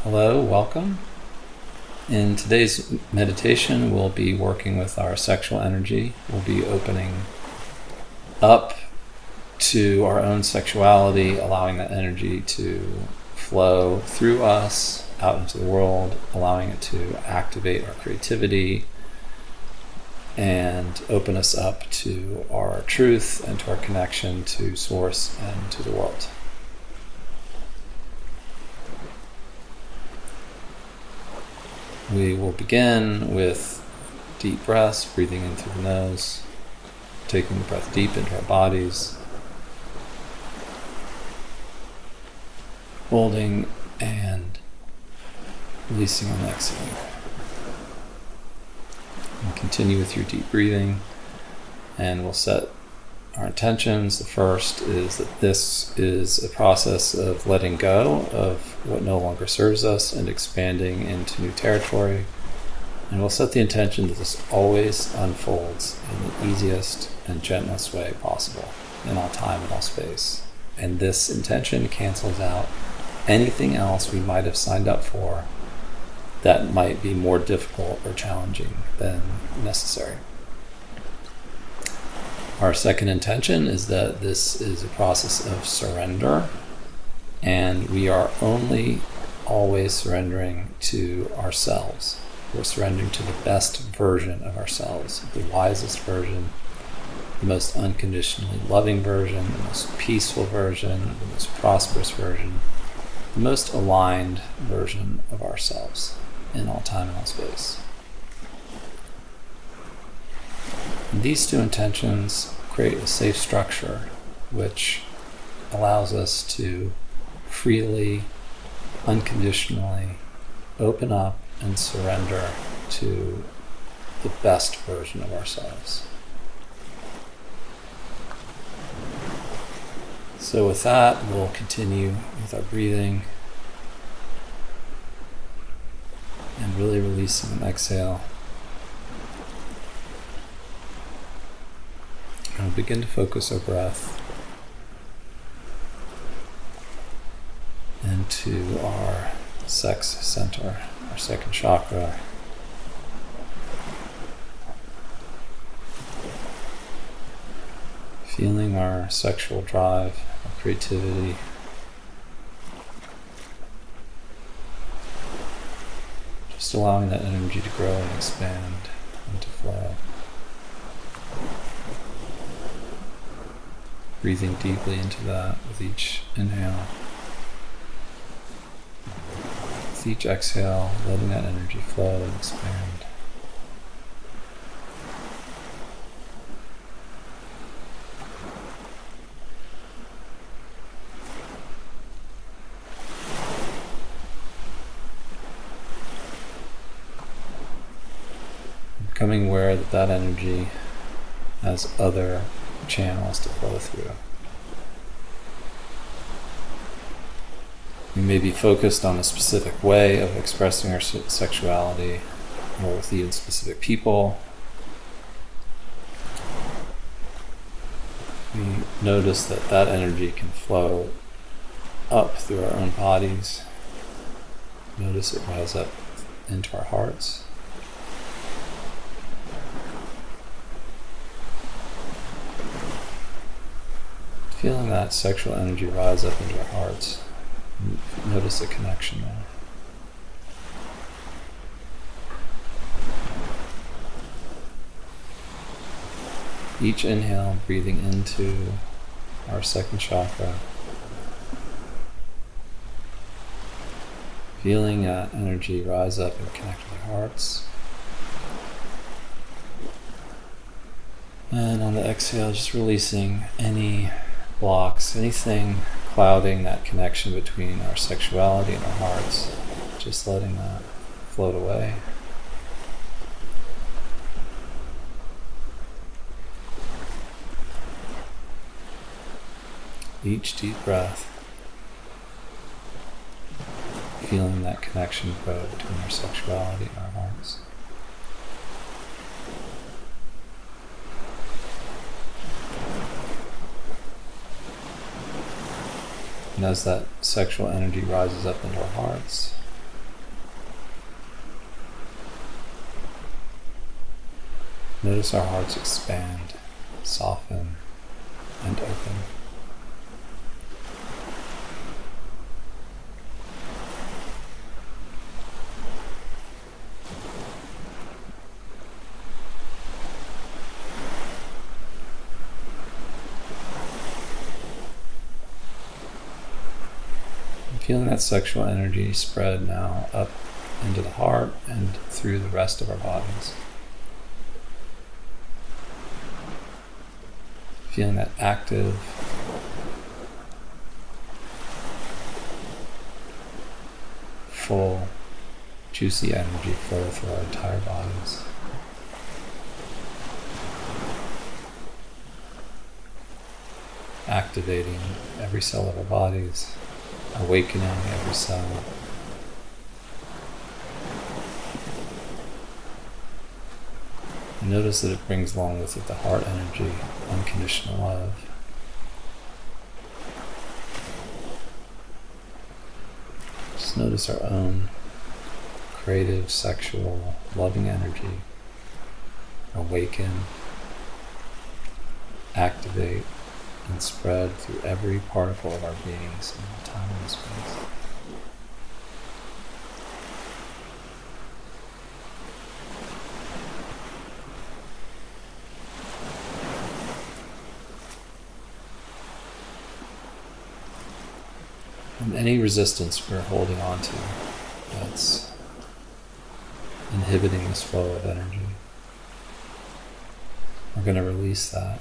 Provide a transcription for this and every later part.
Hello, welcome. In today's meditation, we'll be working with our sexual energy. We'll be opening up to our own sexuality, allowing that energy to flow through us out into the world, allowing it to activate our creativity and open us up to our truth and to our connection to Source and to the world. We will begin with deep breaths, breathing in through the nose, taking the breath deep into our bodies, holding and releasing on the exhale. And continue with your deep breathing, and we'll set our intentions. The first is that this is a process of letting go of what no longer serves us and expanding into new territory. And we'll set the intention that this always unfolds in the easiest and gentlest way possible in all time and all space. And this intention cancels out anything else we might have signed up for that might be more difficult or challenging than necessary. Our second intention is that this is a process of surrender, and we are only always surrendering to ourselves. We're surrendering to the best version of ourselves, the wisest version, the most unconditionally loving version, the most peaceful version, the most prosperous version, the most aligned version of ourselves in all time and all space. And these two intentions create a safe structure which allows us to freely, unconditionally open up and surrender to the best version of ourselves. So with that, we'll continue with our breathing and really releasing an exhale. And we'll begin to focus our breath into our sex center, our second chakra. Feeling our sexual drive, our creativity. Just allowing that energy to grow and expand and to flow. Breathing deeply into that with each inhale. With each exhale, letting that energy flow and expand. Becoming aware that that energy has other channels to flow through. We may be focused on a specific way of expressing our sexuality, or with even specific people. We notice that that energy can flow up through our own bodies. Notice it rise up into our hearts. Feeling that sexual energy rise up into our hearts. Notice the connection there. Each inhale, breathing into our second chakra. Feeling that energy rise up and connect with our hearts. And on the exhale, just releasing any blocks, anything clouding that connection between our sexuality and our hearts, just letting that float away. Each deep breath, feeling that connection grow between our sexuality and our hearts. And as that sexual energy rises up into our hearts, Notice our hearts expand, soften, and open. Feeling that sexual energy spread now up into the heart and through the rest of our bodies. Feeling that active, full, juicy energy flow through our entire bodies. Activating every cell of our bodies, awakening every cell. And notice that it brings along with it the heart energy, unconditional love. Just notice our own creative, sexual, loving energy awaken, activate, and spread through every particle of our beings in all time and space. And any resistance we're holding on to that's inhibiting this flow of energy, we're going to release that.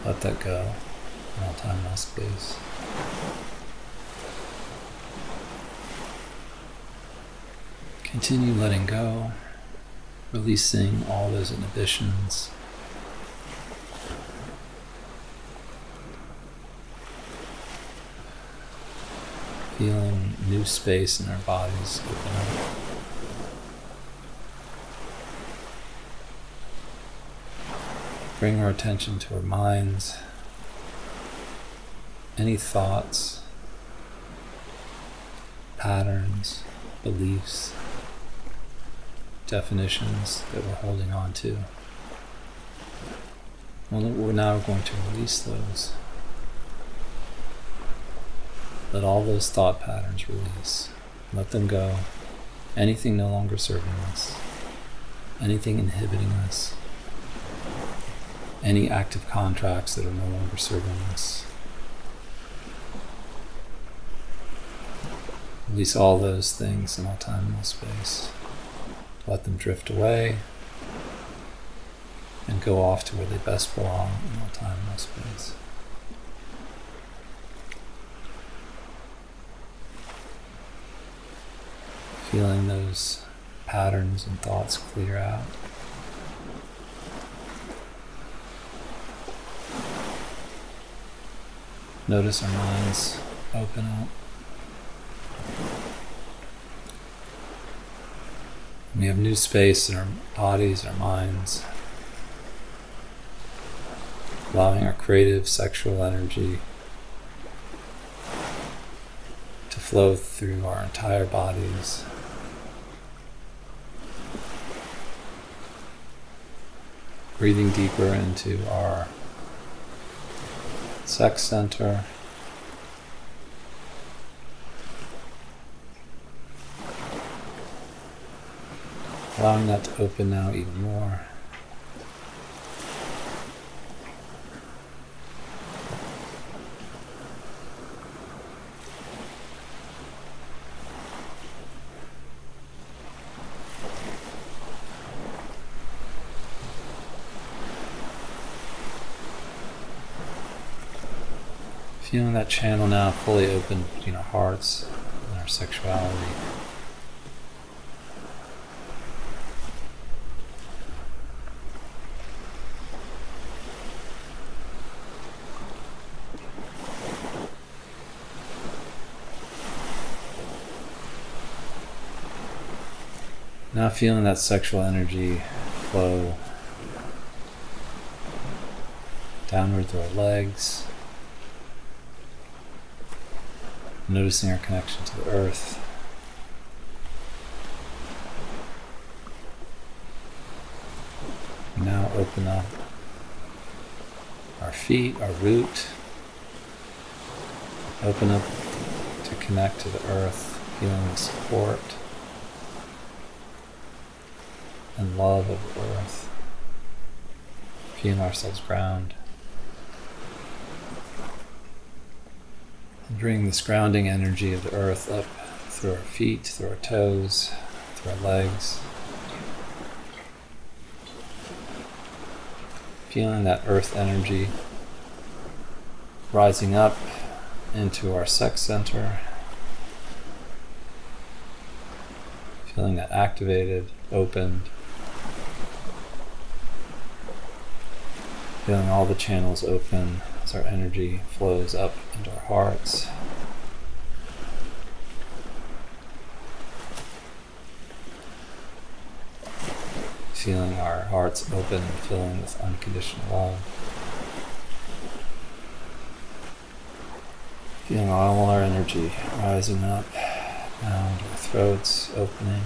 Let that go in all time and all space. Continue letting go, releasing all those inhibitions. Feeling new space in our bodies open up. Bring our attention to our minds. Any thoughts, patterns, beliefs, definitions that we're holding on to. Well, we're now going to release those. Let all those thought patterns release. Let them go. Anything no longer serving us. Anything inhibiting us. Any active contracts that are no longer serving us. Release all those things in all time and all space. Let them drift away and go off to where they best belong in all time and all space. Feeling those patterns and thoughts clear out. Notice our minds open up. We have new space in our bodies, our minds, allowing our creative sexual energy to flow through our entire bodies. Breathing deeper into our sex center. Allowing that to open now even more. Feeling that channel now fully open between our hearts and our sexuality. Now feeling that sexual energy flow downward through our legs. Noticing our connection to the earth. open up our feet, our root. Open up to connect to the earth, feeling the support and love of the earth. Feeling ourselves ground. And bring this grounding energy of the earth up through our feet, through our toes, through our legs. Feeling that earth energy rising up into our sex center. Feeling that activated, opened. Feeling all the channels open as our energy flows up into our hearts. Feeling our hearts open and filling with unconditional love. Feeling all our energy rising up, down to our throats, opening.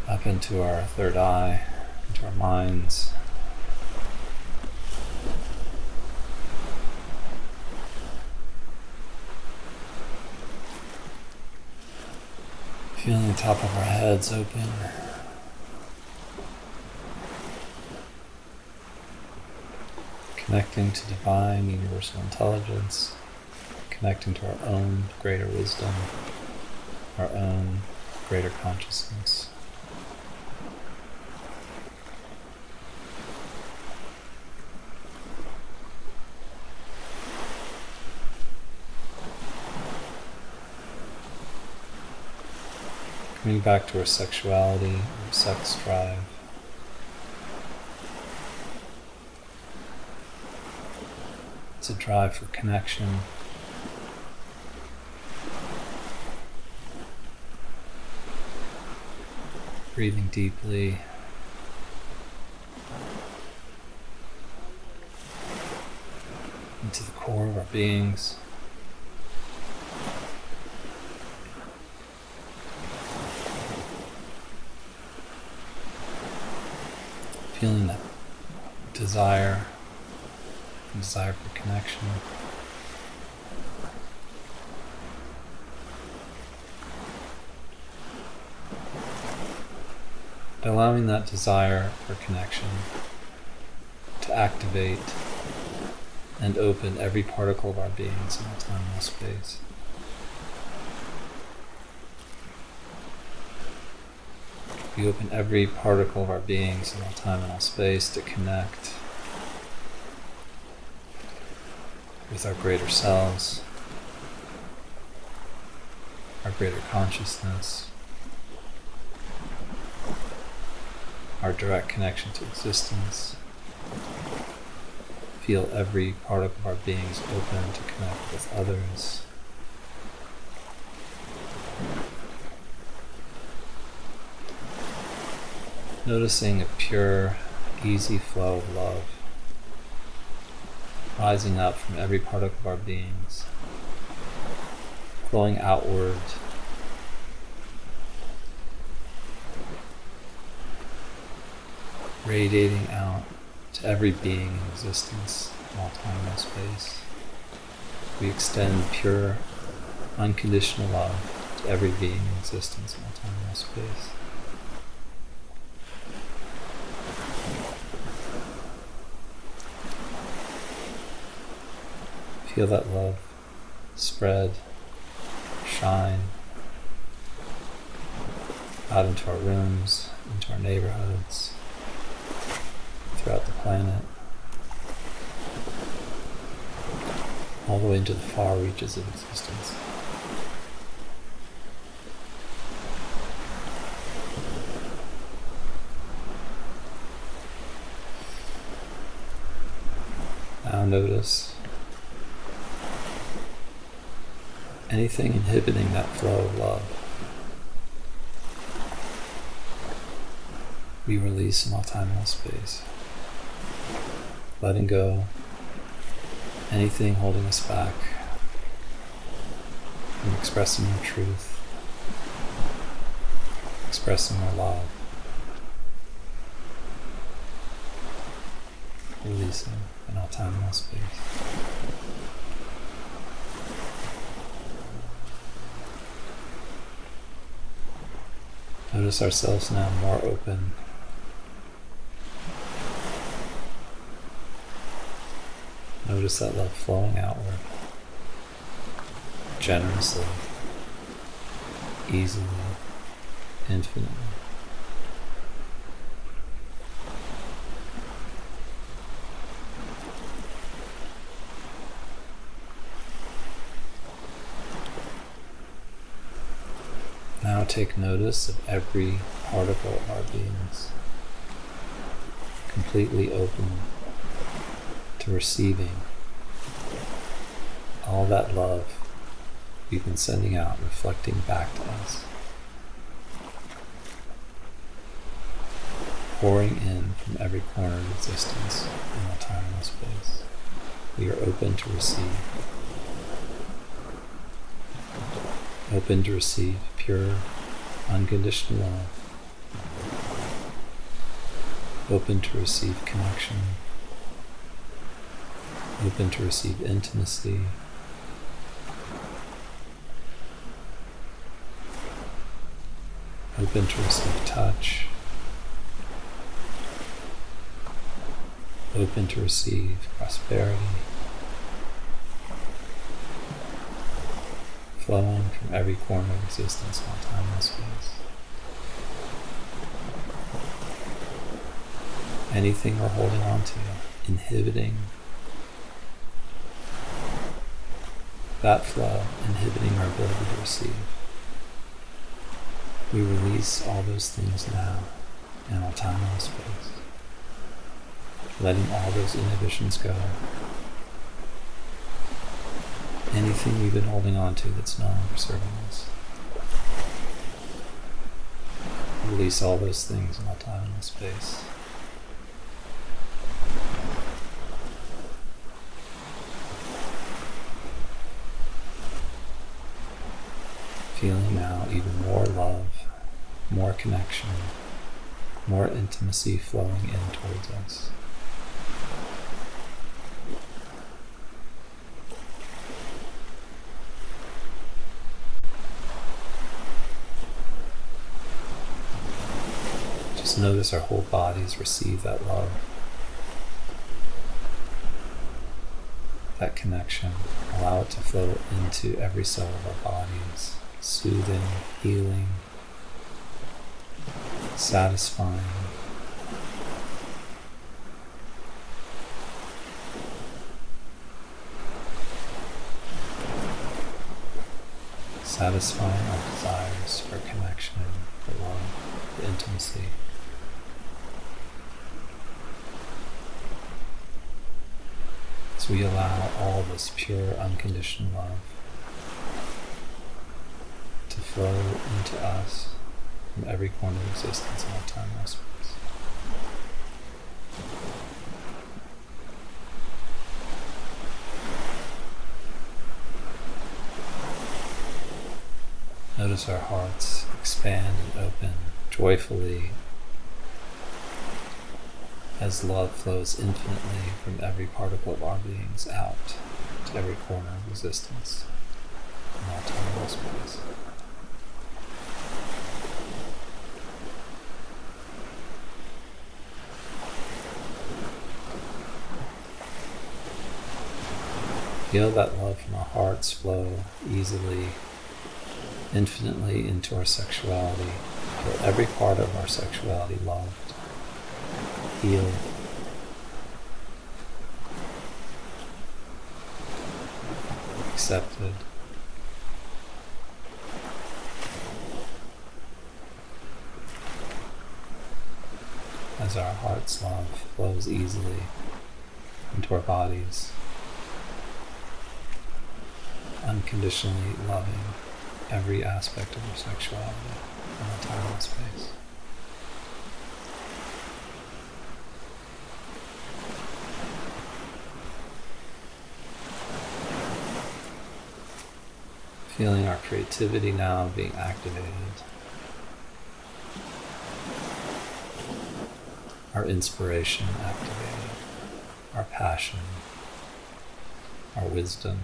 Up into our third eye, into our minds. Feeling the top of our heads open. Connecting to divine universal intelligence. Connecting to our own greater wisdom. Our own greater consciousness. Coming back to our sexuality, our sex drive. It's a drive for connection. Breathing deeply. Into the core of our beings. Feeling that desire for connection. But allowing that desire for connection to activate and open every particle of our beings in all time and all space. We open every particle of our beings in all time and all space to connect with our greater selves, our greater consciousness, our direct connection to existence. Feel every particle of our beings open to connect with others. Noticing a pure, easy flow of love rising up from every particle of our beings, flowing outward, radiating out to every being in existence in all time and all space. We extend pure, unconditional love to every being in existence in all time and all space. Feel that love spread, shine out into our rooms, into our neighborhoods, throughout the planet, all the way into the far reaches of existence. Now notice anything inhibiting that flow of love. We release in all time and all space. Letting go anything holding us back from expressing our truth, expressing our love, releasing in all time and all space. Notice ourselves now more open. Notice that love flowing outward, generously, easily, infinitely. Now take notice of every particle of our beings, completely open to receiving all that love we've been sending out, reflecting back to us, pouring in from every corner of existence in all time and space. We are open to receive. Open to receive pure, unconditional love. Open to receive connection. Open to receive intimacy. Open to receive touch. Open to receive prosperity. Flowing from every corner of existence, all time and space. Anything we're holding on to, inhibiting that flow, inhibiting our ability to receive. We release all those things now in all time and all space, letting all those inhibitions go. Anything we've been holding on to that's no longer serving us. Release all those things in all time and all space. Feeling now even more love, more connection, more intimacy flowing in towards us. Just notice our whole bodies receive that love, that connection. Allow it to flow into every cell of our bodies, soothing, healing, satisfying. Satisfying our desires for connection, for love, for intimacy. As we allow all this pure, unconditional love to flow into us from every corner of existence in all time and all space. Notice our hearts expand and open joyfully as love flows infinitely from every particle of our beings out to every corner of existence in all time and all space. Feel that love from our hearts flow easily, infinitely into our sexuality. Feel every part of our sexuality loved, healed, accepted. As our heart's love flows easily into our bodies, unconditionally loving every aspect of our sexuality in all time and space. Feeling our creativity now being activated. our inspiration activated, our passion, our wisdom,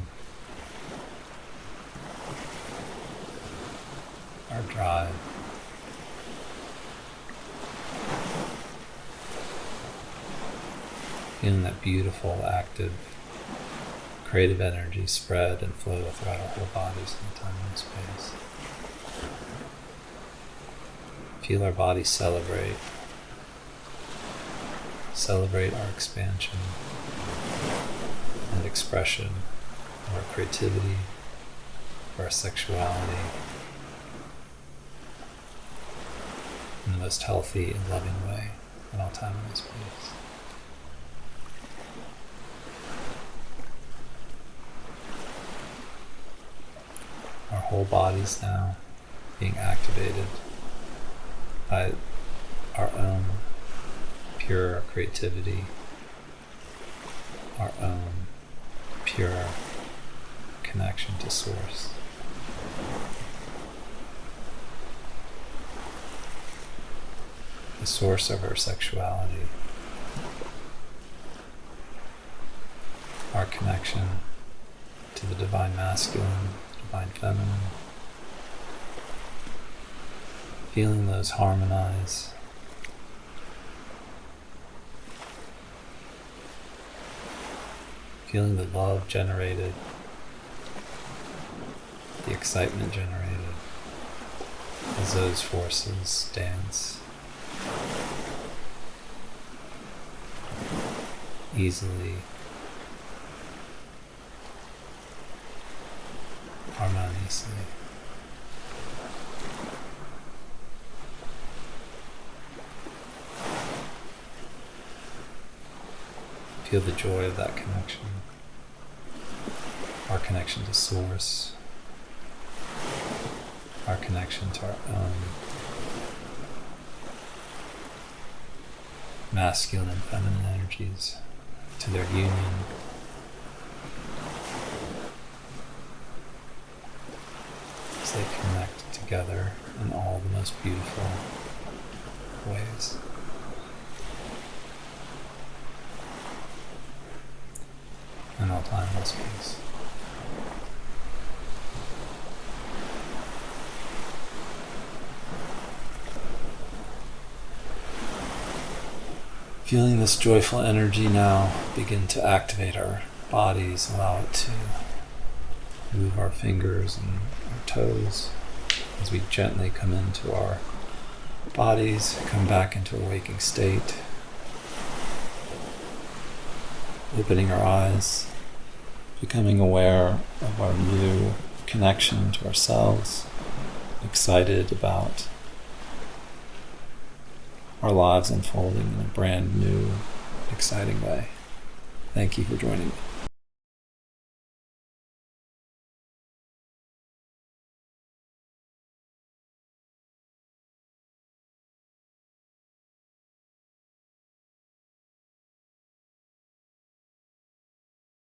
our drive. Feeling that beautiful, active, creative energy spread and flow throughout our whole bodies in time and space. Feel our bodies celebrate our expansion and expression of our creativity, of our sexuality, in the most healthy and loving way in all time and space. Our whole bodies now being activated by our own pure creativity, our own pure connection to Source. The source of our sexuality, our connection to the divine masculine, divine feminine, feeling those harmonize, feeling the love generated, the excitement generated as those forces dance easily, harmoniously. Feel the joy of that connection, our connection to Source, our connection to our own masculine and feminine energies, to their union, as they connect together in all the most beautiful ways. In all time and space. Feeling this joyful energy now begin to activate our bodies, allow it to move our fingers and our toes as we gently come into our bodies, come back into a waking state, opening our eyes, becoming aware of our new connection to ourselves, excited about our lives unfolding in a brand new, exciting way. Thank you for joining me.